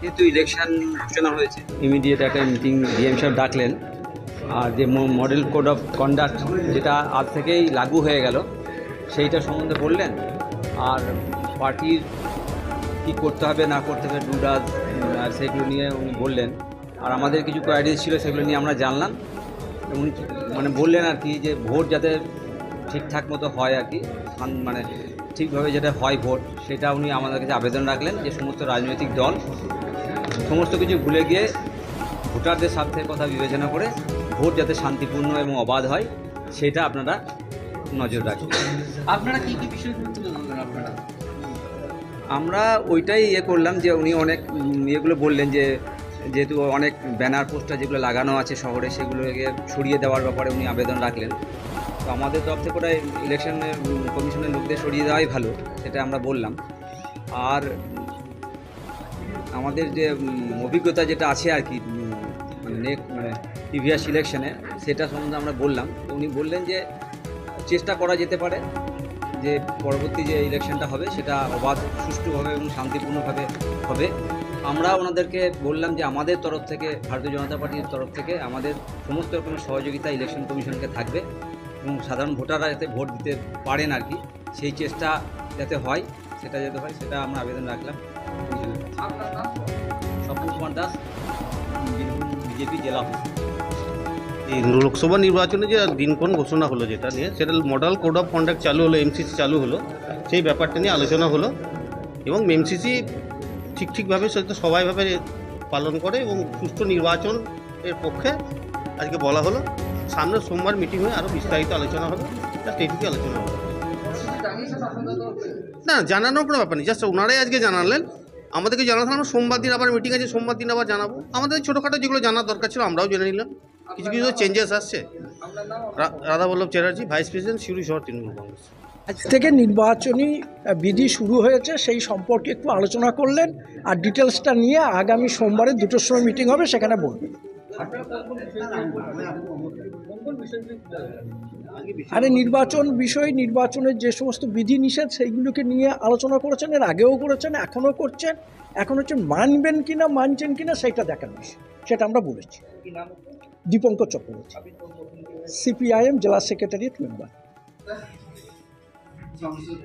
যেহেতু ইলেকশন ঘোষণা হয়েছে, ইমিডিয়েট একটা মিটিং ডিএম সাহেব ডাকলেন। আর যে মডেল কোড অফ কন্ডাক্ট যেটা আজ থেকেই লাগু হয়ে গেল, সেইটা সম্বন্ধে বললেন। আর পার্টির কী করতে হবে না করতে হবে ডুডাজ, সেগুলো নিয়ে উনি বললেন। আর আমাদের কিছু কোয়ারিজ ছিল, সেগুলো নিয়ে আমরা জানলাম। উনি মানে বললেন আর কি যে ভোট যাতে ঠিকঠাক মতো হয় আর কি, মানে ঠিকভাবে যেটা হয় ভোট, সেটা উনি আমাদের কাছে আবেদন রাখলেন যে সমস্ত রাজনৈতিক দল সমস্ত কিছু ভুলে গিয়ে ভোটারদের স্বার্থের কথা বিবেচনা করে ভোট যাতে শান্তিপূর্ণ এবং অবাধ হয়, সেটা আপনারা নজর রাখবেন। আপনারা কী কী বিষয়গুলো তুলে ধরলেন? আপনারা আমরা ওইটাই করলাম যে উনি অনেক ইয়েগুলো বললেন যে যেহেতু অনেক ব্যানার পোস্টার যেগুলো লাগানো আছে শহরে, সেগুলোকে সরিয়ে দেওয়ার ব্যাপারে উনি আবেদন রাখলেন। তো আমাদের তরফ থেকে ওটা ইলেকশনের কমিশনের লোকদের সরিয়ে দেওয়াই ভালো, সেটা আমরা বললাম। আর আমাদের যে অভিজ্ঞতা যেটা আছে আর কি, মানে প্রিভিয়াস ইলেকশনে, সেটা সম্বন্ধে আমরা বললাম। তো উনি বললেন যে চেষ্টা করা যেতে পারে যে পরবর্তী যে ইলেকশনটা হবে সেটা অবাধ, সুষ্ঠুভাবে এবং শান্তিপূর্ণভাবে হবে। আমরা ওনাদেরকে বললাম যে আমাদের তরফ থেকে, ভারতীয় জনতা পার্টির তরফ থেকে আমাদের সমস্ত রকমের সহযোগিতা ইলেকশন কমিশনকে থাকবে, এবং সাধারণ ভোটাররা যাতে ভোট দিতে পারেন আর কি, সেই চেষ্টা যাতে হয়, সেটা আমরা আবেদন রাখলাম কমিশনের কাছে। স্বপন কুমার দাস, বীরভূম বিজেপি জেলা অফিস। এই লোকসভা নির্বাচনে যে দিনক্ষণ ঘোষণা হলো যেটা নিয়ে, সেটা মডেল কোড অফ কন্ডাক্ট চালু হলো, এমসিসি চালু হলো, সেই ব্যাপারটা নিয়ে আলোচনা হলো। এবং এমসিসি ঠিকভাবে সেটা সবাইভাবে পালন করে এবং সুষ্ঠু নির্বাচন এর পক্ষে আজকে বলা হলো। সামনে সোমবার মিটিং হয়ে আরও বিস্তারিত আলোচনা হবে, জাস্ট এইটুকুই আলোচনা হবে। না, জানানোর কোনো ব্যাপার নেই, জাস্ট ওনারাই আজকে জানালেন, আমাদেরকে জানাতে আমরা সোমবার দিন আবার মিটিং আছে, সোমবার দিন আবার জানাবো। আমাদের ছোটোখাটো যেগুলো জানার দরকার ছিল আমরাও জেনে নিলাম। কিছু কিছু চেঞ্জেস আসছে। রাধাবল্লভ চ্যাটার্জি, ভাইস প্রেসিডেন্ট, সিউড়ি শহর তৃণমূল কংগ্রেস। আজ থেকে নির্বাচনী বিধি শুরু হয়েছে, সেই সম্পর্কে একটু আলোচনা করলেন। আর ডিটেলসটা নিয়ে আগামী সোমবারে 2টোর সময় মিটিং হবে, সেখানে বলবেন। আরে নির্বাচনের যে সমস্ত বিধি নিষেধ সেইগুলোকে নিয়ে আলোচনা করেছেন, এর আগেও করেছেন, এখনও করছেন। এখন হচ্ছে মানবেন কিনা, মানছেন কিনা, সেইটা দেখার বিষয়, সেটা আমরা বলেছি। দীপঙ্কর চক্রবর্তী, সিপিআইএম জেলা সেক্রেটারিয়েট মেম্বার।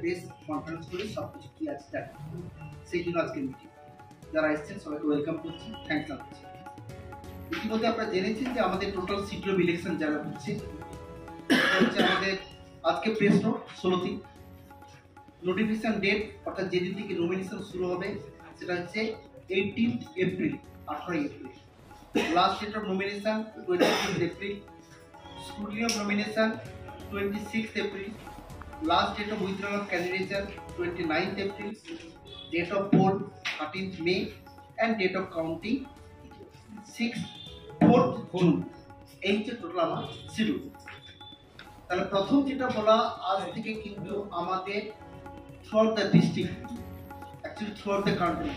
প্রেস কনফারেন্স করে সব কিছু কি আছে দেখা, সেই জন্য আজকে মিটিং। যারা এসেছেন সবাইকে ওয়েলকাম করছি, থ্যাংকস জানাচ্ছি। ইতিমধ্যে আপনারা জেনেছেন যে আমাদের টোটাল সিট অফ ইলেকশন যারা হচ্ছে আমাদের আজকে প্রেস নোট 16 নোটিফিকেশন ডেট, অর্থাৎ যেদিন থেকে নমিনেশন শুরু হবে সেটা হচ্ছে 18 April, 18 April. Last date of nomination 26 April. Scrutiny of nomination 26 April. Last date of withdrawal of candidature 29th April, date of poll 13th May, and date of counting 4th June. এই যে total আমার schedule. তাহলে প্রথম যেটা বলা, আজ থেকে কিন্তু আমাদের throughout the district, actually throughout the country,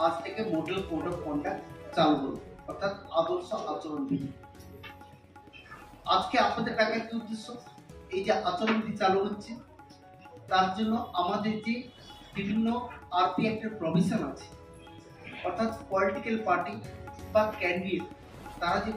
আজ থেকে মডেল কোড অফ কন্ডাক্ট চালু হলো, অর্থাৎ আদর্শ আচরণ বিধি। আজকে আপনাদের টাকার কি উদ্দেশ্য, এই যে আচরণবিধি চালু হচ্ছে তার জন্য আমাদের যে বিভিন্ন আরপি অ্যাক্টের প্রভিশন আছে, অর্থাৎ পলিটিক্যাল পার্টি বা ক্যান্ডিডেট তারা যে